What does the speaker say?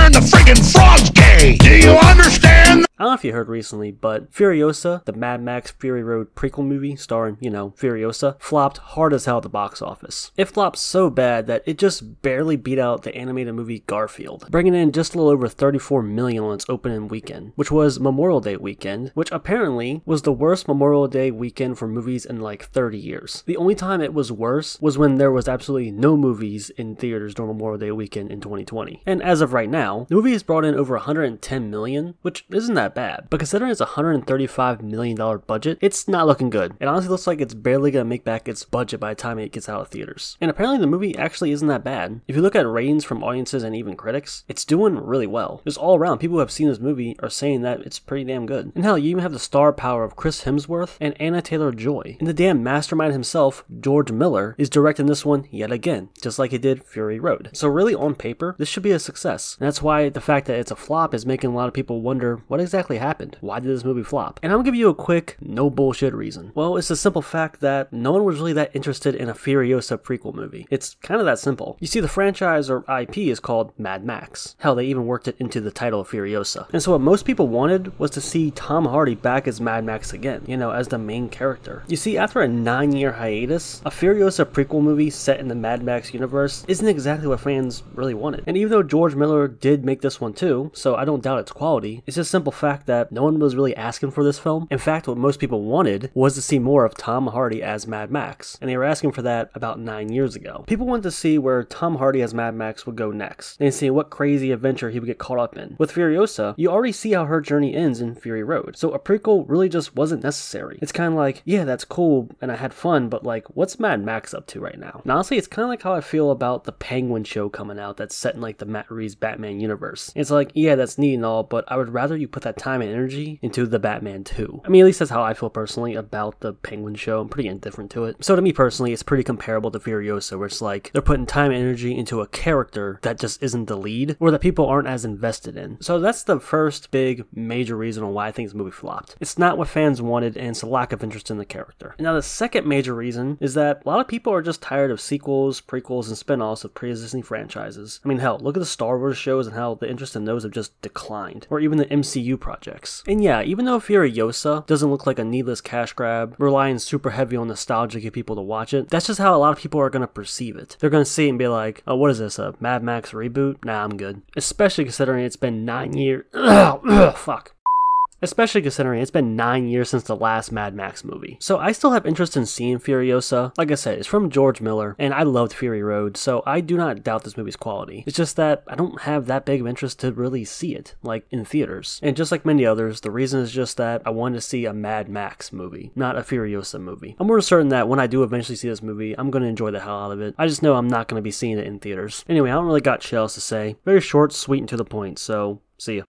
and the friggin' frog's gay. Do you understand? I don't know if you heard recently, but Furiosa, the Mad Max Fury Road prequel movie starring, Furiosa, flopped hard as hell at the box office. It flopped so bad that it just barely beat out the animated movie Garfield, bringing in just a little over $34 million on its opening weekend, which was Memorial Day weekend, which apparently was the worst Memorial Day weekend for movies in like 30 years. The only time it was worse was when there was absolutely no movies in theaters during Memorial Day weekend in 2020. And as of right now, the movie has brought in over $110 million, which isn't that bad, but considering it's a $135 million budget, it's not looking good. It honestly looks like it's barely gonna make back its budget by the time it gets out of theaters. And apparently the movie actually isn't that bad. If you look at ratings from audiences and even critics, it's doing really well. Just all around, people who have seen this movie are saying that it's pretty damn good. And hell, you even have the star power of Chris Hemsworth and Anna Taylor-Joy. And the damn mastermind himself, George Miller, is directing this one yet again, just like he did Fury Road. So really, on paper, this should be a success. And that's why the fact that it's a flop is making a lot of people wonder what exactly happened. Why did this movie flop? And I'm gonna give you a quick, no bullshit reason. Well, it's the simple fact that no one was really that interested in a Furiosa prequel movie. It's kind of that simple. You see, the franchise or IP is called Mad Max. Hell, they even worked it into the title of Furiosa. And so what most people wanted was to see Tom Hardy back as Mad Max again, as the main character. You see, after a 9-year hiatus, a Furiosa prequel movie set in the Mad Max universe isn't exactly what fans really wanted. And even though George Miller did make this one too, so I don't doubt its quality, it's just a simple fact that no one was really asking for this film. In fact, what most people wanted was to see more of Tom Hardy as Mad Max, and they were asking for that about 9 years ago. People wanted to see where Tom Hardy as Mad Max would go next, and see what crazy adventure he would get caught up in. With Furiosa, you already see how her journey ends in Fury Road, so a prequel really just wasn't necessary. It's kind of like, yeah, that's cool, and I had fun, but like, what's Mad Max up to right now? And honestly, it's kind of like how I feel about the Penguin show coming out that's set in like the Matt Reeves Batman universe. It's like, yeah, that's neat and all, but I would rather you put that time and energy into the Batman 2. I mean, at least that's how I feel personally about the Penguin show. I'm pretty indifferent to it. So to me personally, it's pretty comparable to Furiosa, where it's like they're putting time and energy into a character that just isn't the lead, or that people aren't as invested in. So that's the first big major reason on why I think this movie flopped. It's not what fans wanted, and it's a lack of interest in the character. And now the second major reason is that a lot of people are just tired of sequels, prequels, and spin-offs of pre-existing franchises. I mean, hell, look at the Star Wars shows and how the interest in those have just declined, or even the MCU projects. And yeah, even though Furiosa doesn't look like a needless cash grab, relying super heavy on nostalgia to get people to watch it, that's just how a lot of people are going to perceive it. They're going to see it and be like, oh, what is this, a Mad Max reboot? Nah, I'm good. Especially considering it's been 9 years. Fuck. Especially considering it's been 9 years since the last Mad Max movie. So I still have interest in seeing Furiosa. Like I said, it's from George Miller, and I loved Fury Road, so I do not doubt this movie's quality. It's just that I don't have that big of interest to really see it, like in theaters. And just like many others, the reason is just that I wanted to see a Mad Max movie, not a Furiosa movie. I'm more certain that when I do eventually see this movie, I'm going to enjoy the hell out of it. I just know I'm not going to be seeing it in theaters. Anyway, I don't really got shit else to say. Very short, sweet, and to the point, so see ya.